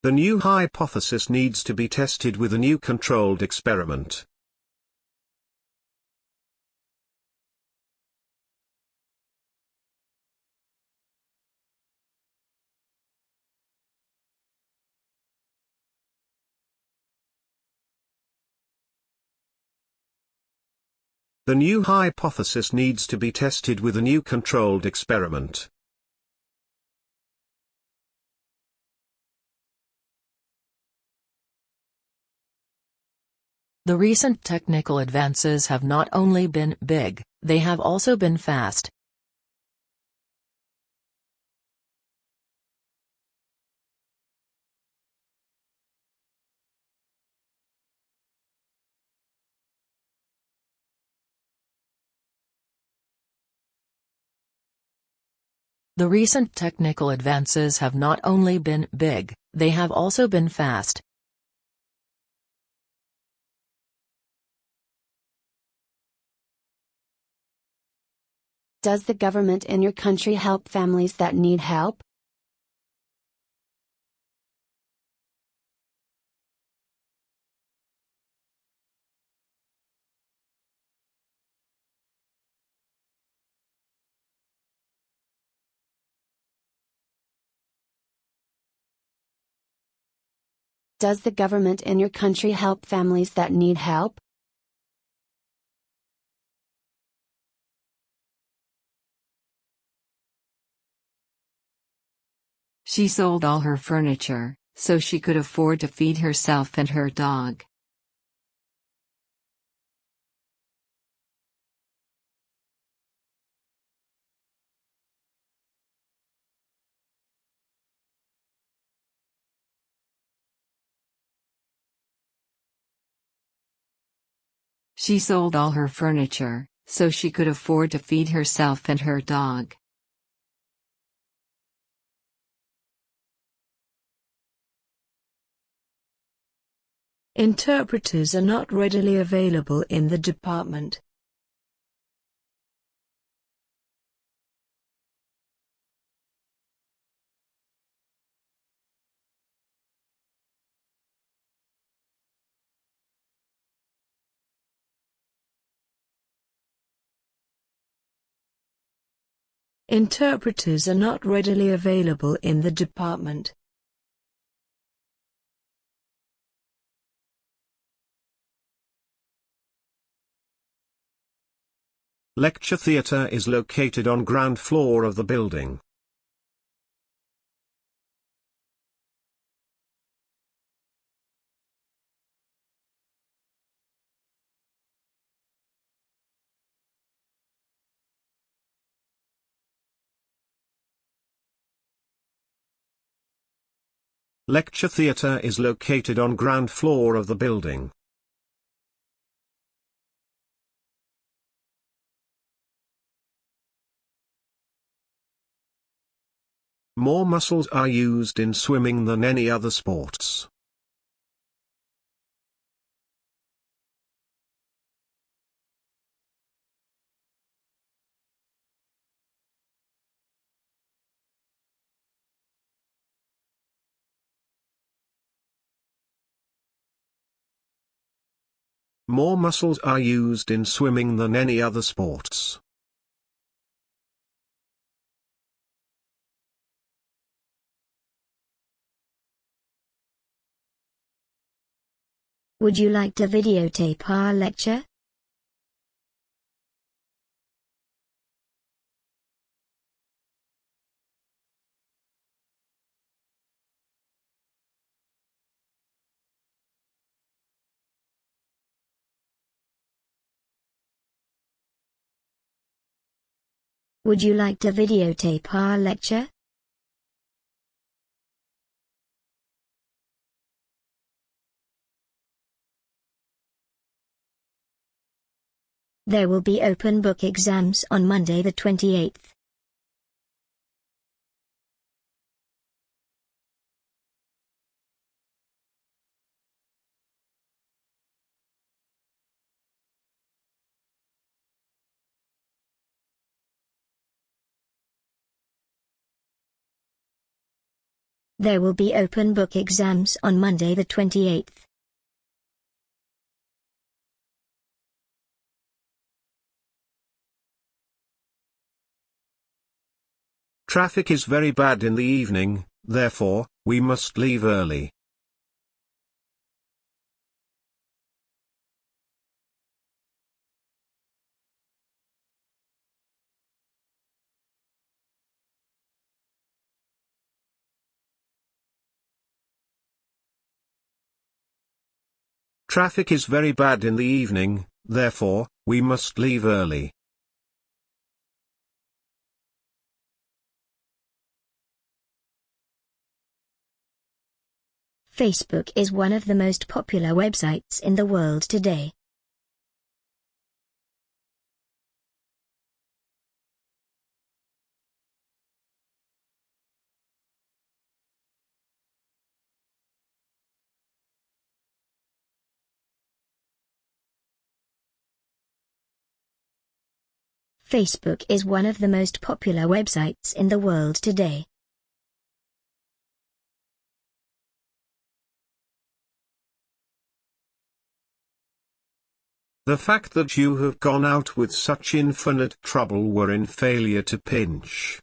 The new hypothesis needs to be tested with a new controlled experiment. The new hypothesis needs to be tested with a new controlled experiment. The recent technical advances have not only been big, they have also been fast. The recent technical advances have not only been big, they have also been fast. Does the government in your country help families that need help? Does the government in your country help families that need help? She sold all her furniture, so she could afford to feed herself and her dog. She sold all her furniture, so she could afford to feed herself and her dog. Interpreters are not readily available in the department. Interpreters are not readily available in the department. Lecture theatre is located on ground floor of the building. Lecture theatre is located on ground floor of the building. More muscles are used in swimming than any other sports. More muscles are used in swimming than any other sports. Would you like to videotape our lecture? Would you like to videotape our lecture? There will be open book exams on Monday the 28th. There will be open book exams on Monday the 28th. Traffic is very bad in the evening, therefore, we must leave early. Traffic is very bad in the evening, therefore, we must leave early. Facebook is one of the most popular websites in the world today. Facebook is one of the most popular websites in the world today. The fact that you have gone out with such infinite trouble were in failure to pinch.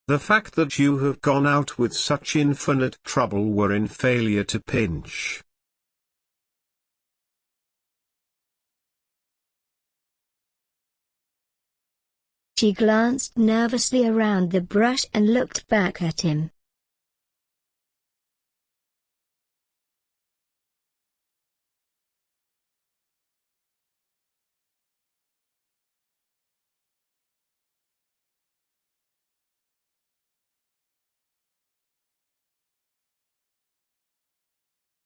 The fact that you have gone out with such infinite trouble were in failure to pinch. She glanced nervously around the brush and looked back at him.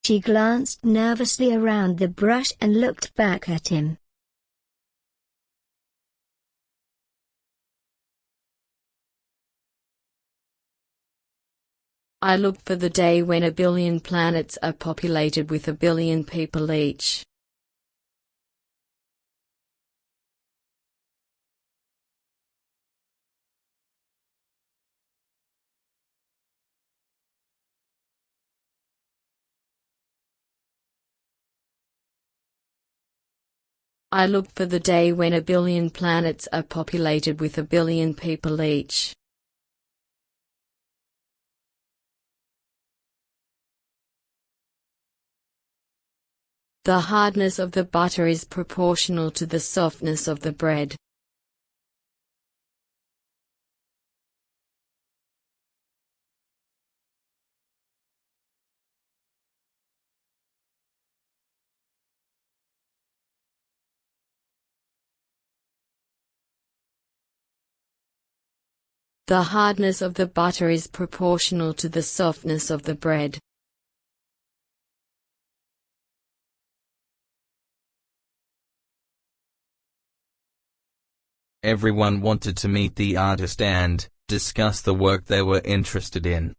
She glanced nervously around the brush and looked back at him. I look for the day when 1 billion planets are populated with 1 billion people each. I look for the day when 1 billion planets are populated with 1 billion people each. The hardness of the butter is proportional to the softness of the bread. The hardness of the butter is proportional to the softness of the bread. Everyone wanted to meet the artist and discuss the work they were interested in.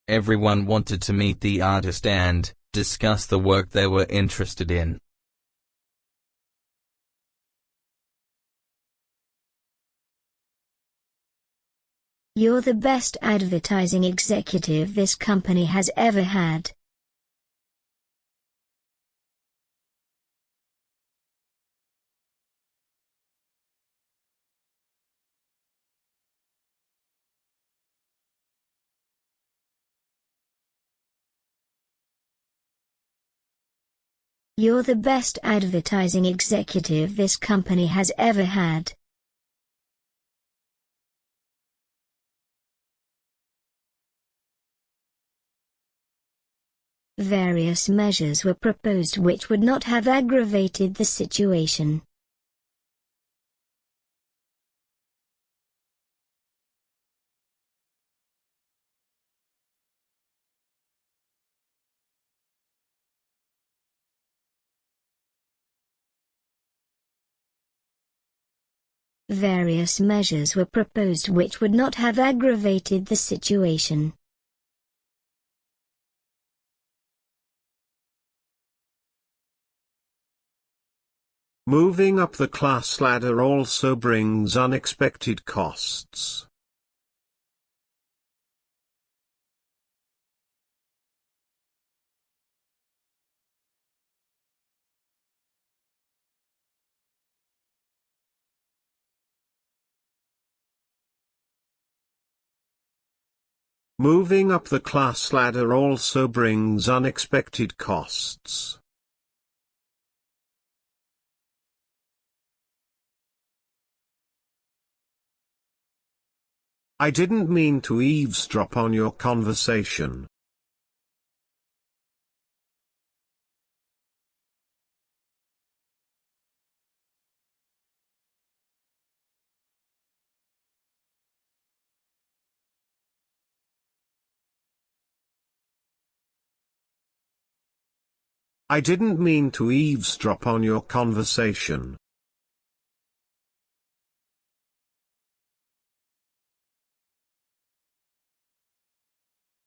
Everyone wanted to meet the artist and discuss the work they were interested in. You're the best advertising executive this company has ever had. You're the best advertising executive this company has ever had. Various measures were proposed which would not have aggravated the situation. Various measures were proposed which would not have aggravated the situation. Moving up the class ladder also brings unexpected costs. Moving up the class ladder also brings unexpected costs. I didn't mean to eavesdrop on your conversation. I didn't mean to eavesdrop on your conversation.